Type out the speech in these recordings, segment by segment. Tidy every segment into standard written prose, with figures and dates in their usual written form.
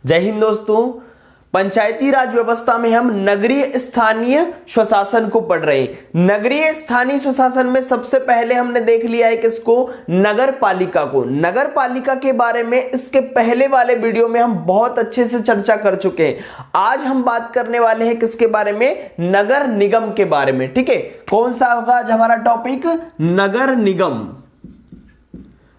जय हिंद दोस्तों। पंचायती राज व्यवस्था में हम नगरीय स्थानीय स्वशासन को पढ़ रहे हैं। नगरीय स्थानीय स्वशासन में सबसे पहले हमने देख लिया है किसको, नगर पालिका को। नगर पालिका के बारे में इसके पहले वाले वीडियो में हम बहुत अच्छे से चर्चा कर चुके हैं। आज हम बात करने वाले हैं किसके बारे में, नगर निगम के बारे में। ठीक है, कौन सा होगा आज हमारा टॉपिक, नगर निगम।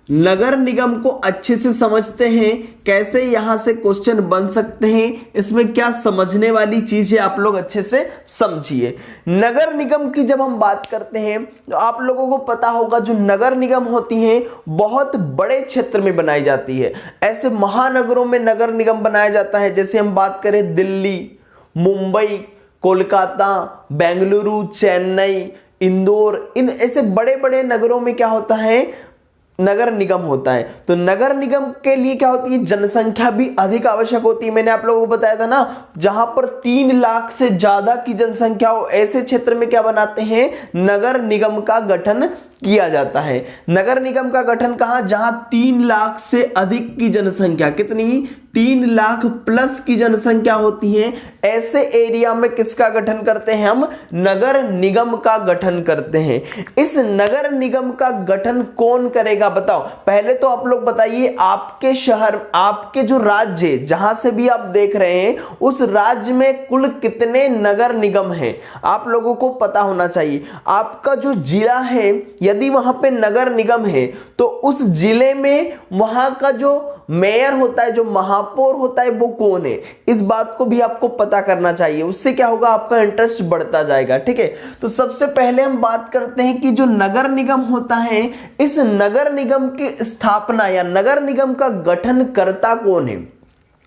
नगर निगम को अच्छे से समझते हैं, कैसे यहां से क्वेश्चन बन सकते हैं, इसमें क्या समझने वाली चीज है, आप लोग अच्छे से समझिए। नगर निगम की जब हम बात करते हैं तो आप लोगों को पता होगा जो नगर निगम होती हैं बहुत बड़े क्षेत्र में बनाई जाती है। ऐसे महानगरों में नगर निगम बनाया जाता है, जैसे हम बात करें दिल्ली, मुंबई, कोलकाता, बेंगलुरु, चेन्नई, इंदौर, इन ऐसे बड़े बड़े नगरों में क्या होता है, नगर निगम होता है। तो नगर निगम के लिए क्या होती है, जनसंख्या भी अधिक आवश्यक होती है। मैंने आप लोगों को बताया था ना, जहां पर 3 लाख से ज्यादा की जनसंख्या हो, ऐसे क्षेत्र में क्या बनाते हैं, नगर निगम का गठन किया जाता है। नगर निगम का गठन कहां, जहां 3 लाख से अधिक की जनसंख्या, कितनी, 3 लाख प्लस की जनसंख्या होती है, ऐसे एरिया में किसका गठन करते हैं हम, नगर निगम का गठन करते हैं। इस नगर निगम का गठन कौन करेगा बताओ। पहले तो आप लोग बताइए, आपके शहर, आपके जो राज्य जहां से भी आप देख रहे हैं, उस राज्य में कुल कितने नगर निगम हैं, आप लोगों को पता होना चाहिए। आपका जो जिला है, यदि वहां पे नगर निगम है तो उस जिले में वहां का जो मेयर होता है, जो महापौर होता है, वो कौन है, इस बात को भी आपको पता करना चाहिए। उससे क्या होगा, आपका इंटरेस्ट बढ़ता जाएगा। ठीक है, तो सबसे पहले हम बात करते हैं कि जो नगर निगम होता है, इस नगर निगम की स्थापना या नगर निगम का गठन करता कौन है।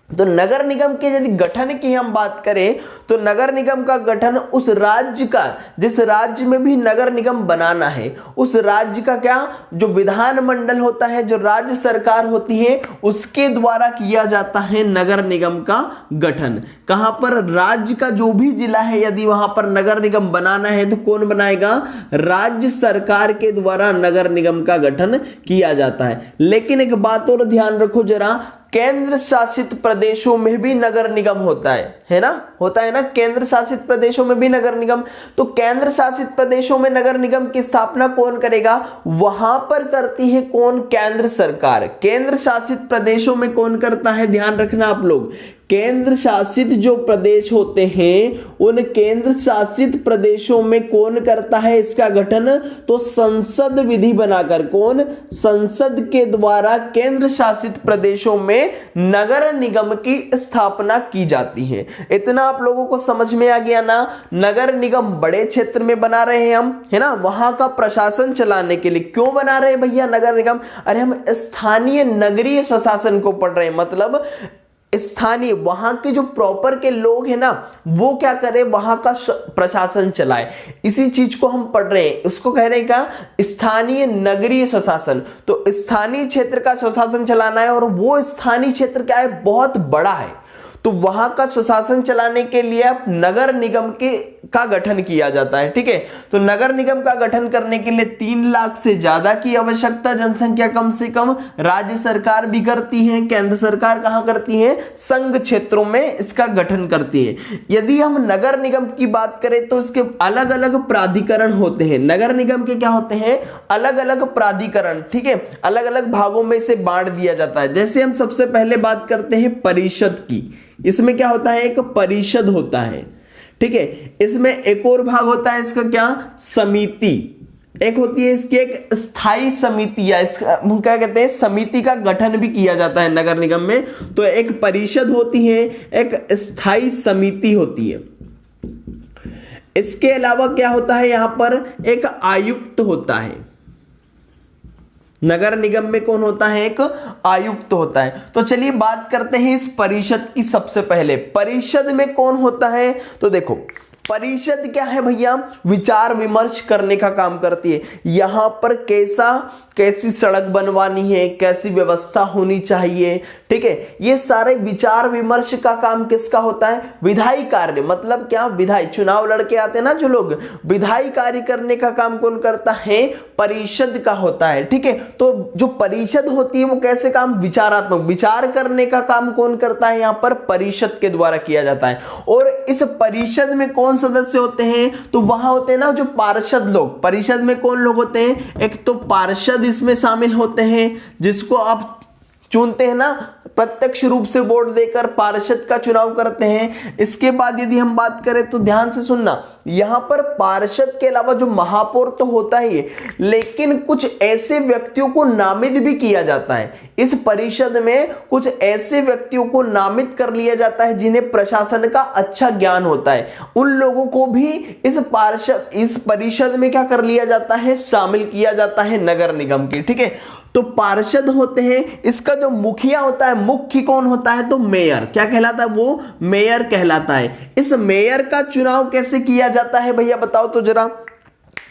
तो नगर निगम के यदि गठन की हम बात करें तो नगर निगम का गठन उस राज्य का, जिस राज्य में भी नगर निगम बनाना है, उस राज्य का क्या, जो विधानमंडल होता है, जो राज्य सरकार होती है, उसके द्वारा किया जाता है नगर निगम का गठन। कहां पर, राज्य का जो भी जिला है, यदि वहां पर नगर निगम बनाना है तो कौन बनाएगा, राज्य सरकार के द्वारा नगर निगम का गठन किया जाता है। लेकिन एक बात और ध्यान रखो जरा, केंद्र शासित प्रदेशों में भी नगर निगम होता है ना, होता है ना, केंद्र शासित प्रदेशों में भी नगर निगम। तो केंद्र शासित प्रदेशों में नगर निगम की स्थापना कौन करेगा, वहां पर करती है कौन, केंद्र सरकार। केंद्र शासित प्रदेशों में कौन करता है, ध्यान रखना आप लोग, केंद्र शासित जो प्रदेश होते हैं, उन केंद्र शासित प्रदेशों में कौन करता है इसका गठन, तो संसद विधि बनाकर, कौन, संसद के द्वारा केंद्र शासित प्रदेशों में नगर निगम की स्थापना की जाती है। इतना आप लोगों को समझ में आ गया ना। नगर निगम बड़े क्षेत्र में बना रहे हैं हम, है ना, वहां का प्रशासन चलाने के लिए। क्यों बना रहे हैं भैया नगर निगम, अरे हम स्थानीय नगरीय स्वशासन को पढ़ रहे हैं, मतलब स्थानीय, वहां के जो प्रॉपर के लोग हैं ना, वो क्या करें, वहां का प्रशासन चलाए। इसी चीज को हम पढ़ रहे हैं, उसको कह रहे हैं क्या, स्थानीय नगरीय स्वशासन। तो स्थानीय क्षेत्र का स्वशासन चलाना है, और वो स्थानीय क्षेत्र क्या है, बहुत बड़ा है, तो वहां का स्वशासन चलाने के लिए नगर निगम का गठन किया जाता है। ठीक है, तो नगर निगम का गठन करने के लिए 3 लाख से ज्यादा की आवश्यकता, जनसंख्या कम से कम, राज्य सरकार भी करती है, केंद्र सरकार कहां करती है, संघ क्षेत्रों में इसका गठन करती है। यदि हम नगर निगम की बात करें तो इसके अलग अलग प्राधिकरण होते हैं। नगर निगम के क्या होते हैं, अलग अलग प्राधिकरण। ठीक है, अलग अलग भागों में इसे बांट दिया जाता है। जैसे हम सबसे पहले बात करते हैं परिषद की, इसमें क्या होता है, एक परिषद होता है। ठीक है, इसमें एक और भाग होता है इसका क्या, समिति। एक होती है इसकी एक स्थायी समिति, या इसका हम क्या कहते हैं, समिति का गठन भी किया जाता है नगर निगम में। तो एक परिषद होती है, एक स्थायी समिति होती है। इसके अलावा क्या होता है, यहां पर एक आयुक्त होता है। नगर निगम में कौन होता है, एक आयुक्त होता है। तो चलिए बात करते हैं इस परिषद की। सबसे पहले परिषद में कौन होता है, तो देखो परिषद क्या है भैया, विचार विमर्श करने का काम करती है। यहां पर कैसी सड़क बनवानी है, कैसी व्यवस्था होनी चाहिए, ठीक है, ये सारे विचार विमर्श का काम किसका होता है, विधायी कार्य। मतलब क्या, विधायी चुनाव लड़के आते हैं ना जो लोग, विधायी कार्य करने का काम कौन करता है, परिषद का होता है, ठीक है। तो जो परिषद होती है वो कैसे काम, विचारात्मक, विचार करने का काम कौन करता है, यहां पर परिषद के द्वारा किया जाता है। और इस परिषद में कौन सदस्य होते हैं, तो वहां होते हैं ना जो पार्षद लोग। परिषद में कौन लोग होते हैं, एक तो पार्षद इसमें शामिल होते हैं, जिसको आप चुनते हैं ना, प्रत्यक्ष रूप से वोट देकर पार्षद का चुनाव करते हैं। इसके बाद यदि हम बात करें तो ध्यान से सुनना, यहां पर पार्षद के अलावा जो महापौर तो होता ही है, लेकिन कुछ ऐसे व्यक्तियों को नामित भी किया जाता है। इस परिषद में कुछ ऐसे व्यक्तियों को नामित कर लिया जाता है जिन्हें प्रशासन का अच्छा ज्ञान होता है। उन लोगों को भी इस परिषद में क्या कर लिया जाता है, शामिल किया जाता है नगर निगम की, ठीक है। तो पार्षद होते हैं, इसका जो मुखिया होता है, मुख्य कौन होता है, तो मेयर। क्या कहलाता है, वो मेयर कहलाता है। इस मेयर का चुनाव कैसे किया जाता है भैया, बताओ तो जरा,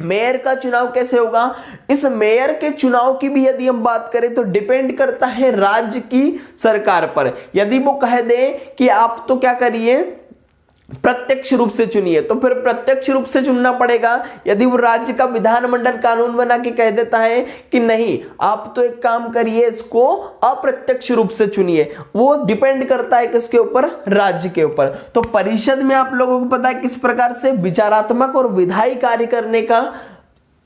मेयर का चुनाव कैसे होगा। इस मेयर के चुनाव की भी यदि हम बात करें तो डिपेंड करता है राज्य की सरकार पर। यदि वो कह दे कि आप तो क्या करिए, प्रत्यक्ष रूप से चुनिए, तो फिर प्रत्यक्ष रूप से चुनना पड़ेगा। यदि वो राज्य का विधानमंडल कानून बना के कह देता है कि नहीं, आप तो एक काम करिए, इसको अप्रत्यक्ष रूप से चुनिए, वो डिपेंड करता है किसके ऊपर, राज्य के ऊपर। तो परिषद में आप लोगों को पता है किस प्रकार से विचारात्मक और विधायी कार्य करने का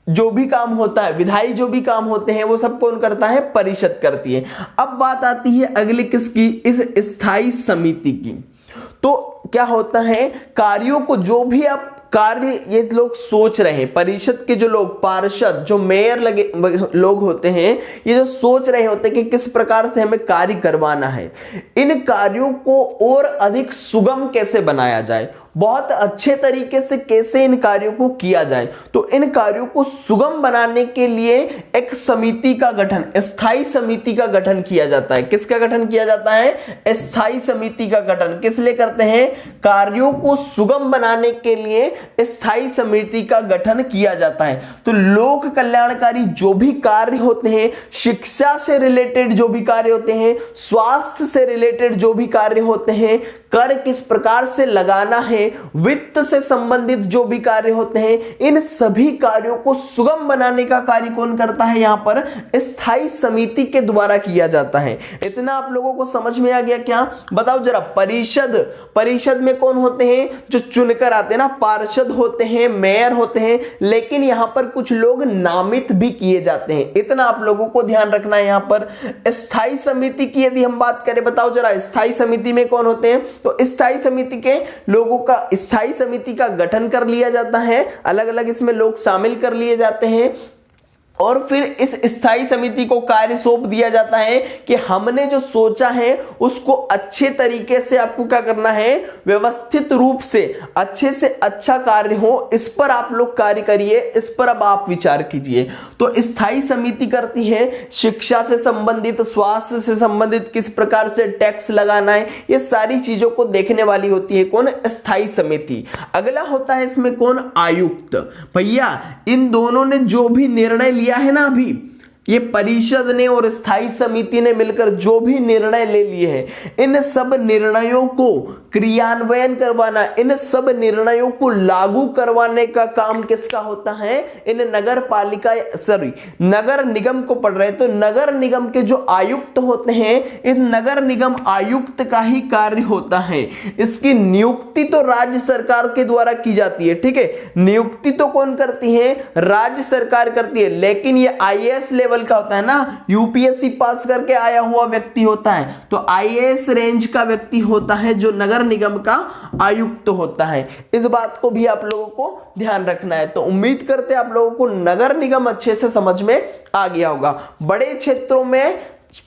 जो भी काम होता है, विधायी जो भी काम होते हैं वो सब कौन करता है, परिषद करती है। अब बात आती है अगली किसकी, इस स्थायी समिति की। तो क्या होता है, कार्यों को जो भी आप कार्य ये लोग सोच रहे हैं, परिषद के जो लोग, पार्षद जो मेयर लगे लोग होते हैं, ये जो सोच रहे होते हैं कि किस प्रकार से हमें कार्य करवाना है, इन कार्यों को और अधिक सुगम कैसे बनाया जाए, बहुत अच्छे तरीके से कैसे इन कार्यों को किया जाए। तो इन कार्यों को सुगम बनाने के लिए एक समिति का गठन, स्थायी समिति का गठन किया जाता है। किसका गठन किया जाता है, स्थायी समिति का गठन। किस लिए करते हैं, कार्यों को सुगम बनाने के लिए स्थायी समिति का गठन किया जाता है। तो लोक कल्याणकारी जो भी कार्य होते हैं, शिक्षा से रिलेटेड जो भी कार्य होते हैं, स्वास्थ्य से रिलेटेड जो भी कार्य होते हैं, कर किस प्रकार से लगाना है, वित्त से संबंधित जो भी कार्य होते हैं, इन सभी कार्यों को सुगम बनाने का कार्य कौन करता है, यहां पर स्थायी समिति के द्वारा किया जाता है। इतना आप लोगों को समझ में आ गया क्या, बताओ जरा। परिषद में कौन होते हैं, जो चुनकर आते हैं ना, पार्षद होते हैं, मेयर होते हैं, लेकिन यहां पर कुछ लोग नामित भी किए जाते हैं। इतना आप लोगों को ध्यान रखना है। यहां पर स्थायी समिति की यदि हम बात करें, बताओ जरा, स्थायी समिति में कौन होते हैं, तो स्थायी समिति के लोगों का, स्थायी समिति का गठन कर लिया जाता है, अलग अलग इसमें लोग शामिल कर लिए जाते हैं, और फिर इस स्थायी समिति को कार्य सौंप दिया जाता है कि हमने जो सोचा है उसको अच्छे तरीके से आपको क्या करना है, व्यवस्थित रूप से अच्छे से अच्छा कार्य हो, इस पर आप लोग कार्य करिए, इस पर अब आप विचार कीजिए। तो स्थायी समिति करती है शिक्षा से संबंधित, स्वास्थ्य से संबंधित, किस प्रकार से टैक्स लगाना है, ये सारी चीजों को देखने वाली होती है कौन, स्थायी समिति। अगला होता है इसमें कौन, आयुक्त। भैया इन दोनों ने जो भी निर्णय लिया है ना, अभी ये परिषद ने और स्थायी समिति ने मिलकर जो भी निर्णय ले लिए हैं, इन सब निर्णयों को क्रियान्वयन करवाना, इन सब निर्णयों को लागू करवाने का काम किसका होता है, इन नगर निगम को पढ़ रहे हैं तो नगर निगम के जो आयुक्त होते हैं, इन नगर निगम आयुक्त का ही कार्य होता है। इसकी नियुक्ति तो राज्य सरकार के द्वारा की जाती है, ठीक है, नियुक्ति तो कौन करती है, राज्य सरकार करती है, लेकिन ये आईएएस लेवल का होता है ना, यूपीएससी पास करके आया हुआ व्यक्ति होता है, तो आईएएस रेंज का व्यक्ति होता है जो नगर निगम का आयुक्त होता है। इस बात को भी आप लोगों को ध्यान रखना है। तो उम्मीद करते हैं आप लोगों को नगर निगम अच्छे से समझ में आ गया होगा। बड़े क्षेत्रों में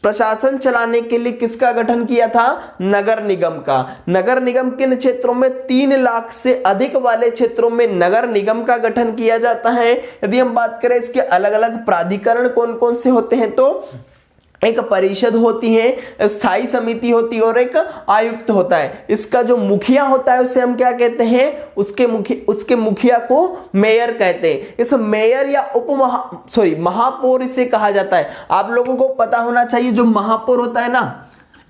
प्रशासन चलाने के लिए किसका गठन किया था, नगर निगम का। नगर निगम किन क्षेत्रों में, 3 लाख से अधिक वाले क्षेत्रों में नगर निगम का गठन किया जाता है। यदि हम बात करें इसके अलग अलग प्राधिकरण कौन कौन से होते हैं, तो एक परिषद होती है, स्थायी समिति होती है और एक आयुक्त होता है। इसका जो मुखिया होता है उसे हम क्या कहते हैं, उसके मुखिया को मेयर कहते हैं। इस मेयर या महापौर इसे कहा जाता है। आप लोगों को पता होना चाहिए जो महापौर होता है ना,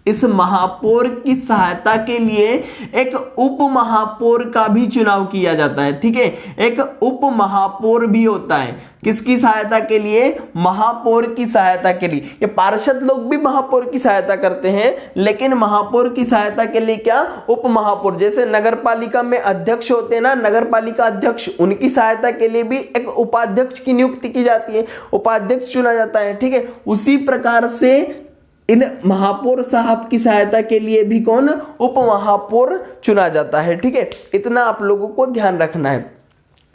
इस महापौर की सहायता के लिए एक उप महापौर का भी चुनाव किया जाता है। ठीक है, एक उप महापौर भी होता है। किसकी सहायता के लिए? महापौर की सहायता के लिए। ये पार्षद लोग भी महापौर की सहायता करते हैं, लेकिन महापौर की सहायता के लिए क्या? उप महापौर। जैसे नगर पालिका में अध्यक्ष होते हैं ना, नगर पालिका अध्यक्ष, उनकी सहायता के लिए भी एक उपाध्यक्ष की नियुक्ति की जाती है, उपाध्यक्ष चुना जाता है। ठीक है, उसी प्रकार से इन महापौर साहब की सहायता के लिए भी कौन? उप महापौर चुना जाता है। ठीक है, इतना आप लोगों को ध्यान रखना है।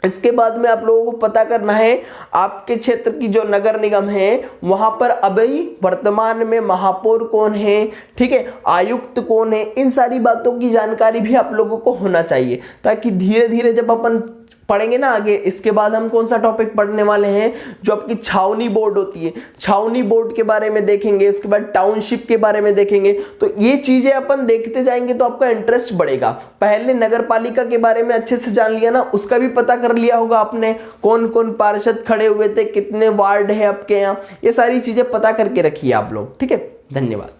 इसके बाद में आप लोगों को पता करना है आपके क्षेत्र की जो नगर निगम है वहां पर अभी वर्तमान में महापौर कौन है, ठीक है, आयुक्त कौन है, इन सारी बातों की जानकारी भी आप लोगों को होना चाहिए, ताकि धीरे धीरे जब अपन पढ़ेंगे ना आगे, इसके बाद हम कौन सा टॉपिक पढ़ने वाले हैं, जो आपकी छावनी बोर्ड होती है, छावनी बोर्ड के बारे में देखेंगे, उसके बाद टाउनशिप के बारे में देखेंगे। तो ये चीजें अपन देखते जाएंगे तो आपका इंटरेस्ट बढ़ेगा। पहले नगर पालिका के बारे में अच्छे से जान लिया ना, उसका भी पता कर लिया होगा आपने, कौन कौन पार्षद खड़े हुए थे, कितने वार्ड है आपके यहाँ, ये सारी चीजें पता करके रखिए आप लोग। ठीक है, धन्यवाद।